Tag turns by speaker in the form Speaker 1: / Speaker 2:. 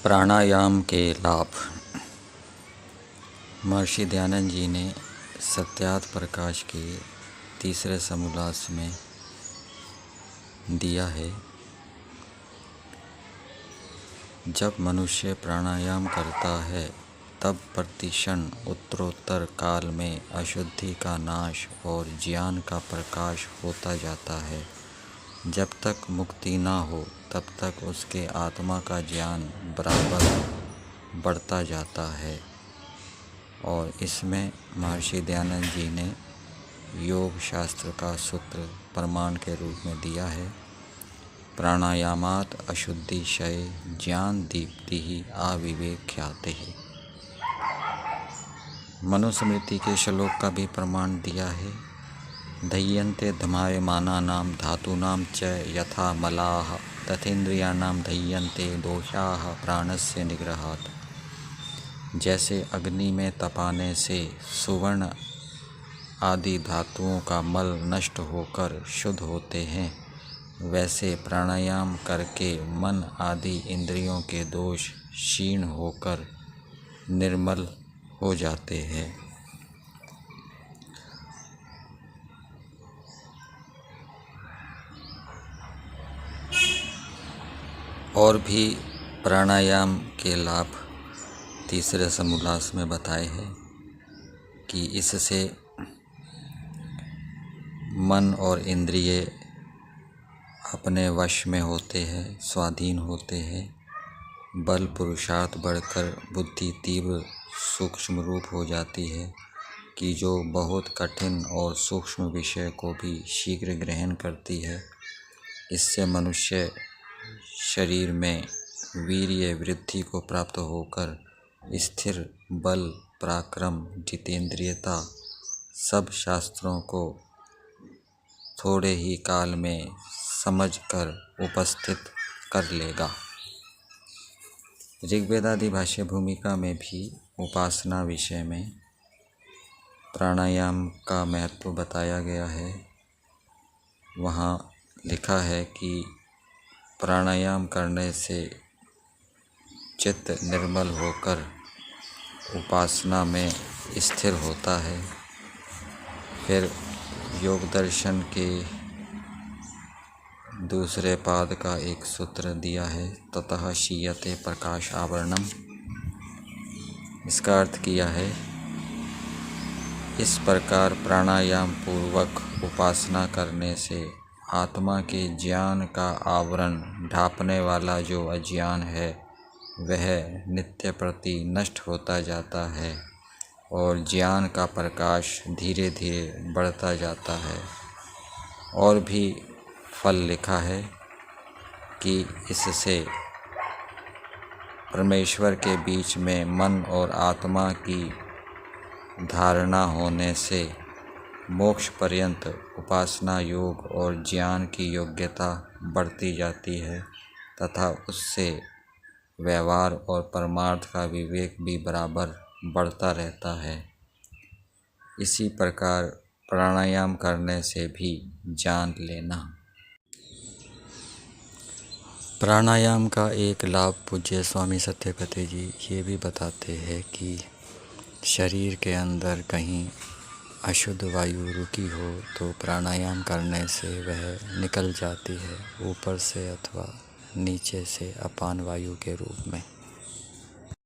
Speaker 1: प्राणायाम के लाभ। महर्षि दयानंद जी ने सत्यार्थ प्रकाश के तीसरे समोल्लास में दिया है। जब मनुष्य प्राणायाम करता है तब प्रतिक्षण उत्तरोत्तर काल में अशुद्धि का नाश और ज्ञान का प्रकाश होता जाता है। जब तक मुक्ति ना हो तब तक उसके आत्मा का ज्ञान बराबर बढ़ता जाता है। और इसमें महर्षि दयानंद जी ने योग शास्त्र का सूत्र प्रमाण के रूप में दिया है। प्राणायामात अशुद्धि क्षय ज्ञान दीप्ति ही अविवेक ख्याते ही। मनुस्मृति के श्लोक का भी प्रमाण दिया है। दह्यन्ते धमायमानानां धातूनां च यथा मलाः तथेन्द्रियाणां दह्यन्ते दोषाः प्राणस्य निग्रहात्। जैसे अग्नि में तपाने से सुवर्ण आदि धातुओं का मल नष्ट होकर शुद्ध होते हैं, वैसे प्राणायाम करके मन आदि इंद्रियों के दोष क्षीण होकर निर्मल हो जाते हैं। और भी प्राणायाम के लाभ तीसरे समोल्लास में बताए हैं कि इससे मन और इंद्रिय अपने वश में होते हैं, स्वाधीन होते हैं। बल पुरुषार्थ बढ़कर बुद्धि तीव्र सूक्ष्म रूप हो जाती है कि जो बहुत कठिन और सूक्ष्म विषय को भी शीघ्र ग्रहण करती है। इससे मनुष्य शरीर में वीर्य वृद्धि को प्राप्त होकर स्थिर बल पराक्रम जितेंद्रियता सब शास्त्रों को थोड़े ही काल में समझकर उपस्थित कर लेगा। ऋग्वेदादि भाष्य भूमिका में भी उपासना विषय में प्राणायाम का महत्व बताया गया है। वहाँ लिखा है कि प्राणायाम करने से चित्त निर्मल होकर उपासना में स्थिर होता है। फिर योग दर्शन के दूसरे पाद का एक सूत्र दिया है, ततः क्षीयते प्रकाश आवरणम। इसका अर्थ किया है, इस प्रकार प्राणायाम पूर्वक उपासना करने से आत्मा के ज्ञान का आवरण ढांपने वाला जो अज्ञान है वह नित्य प्रति नष्ट होता जाता है और ज्ञान का प्रकाश धीरे धीरे बढ़ता जाता है। और भी फल लिखा है कि इससे परमेश्वर के बीच में मन और आत्मा की धारणा होने से मोक्ष पर्यंत उपासना योग और ज्ञान की योग्यता बढ़ती जाती है तथा उससे व्यवहार और परमार्थ का विवेक भी बराबर बढ़ता रहता है। इसी प्रकार प्राणायाम करने से भी जान लेना। प्राणायाम का एक लाभ पूज्य स्वामी सत्यपति जी ये भी बताते हैं कि शरीर के अंदर कहीं अशुद्ध वायु रुकी हो तो प्राणायाम करने से वह निकल जाती है, ऊपर से अथवा नीचे से अपान वायु के रूप में।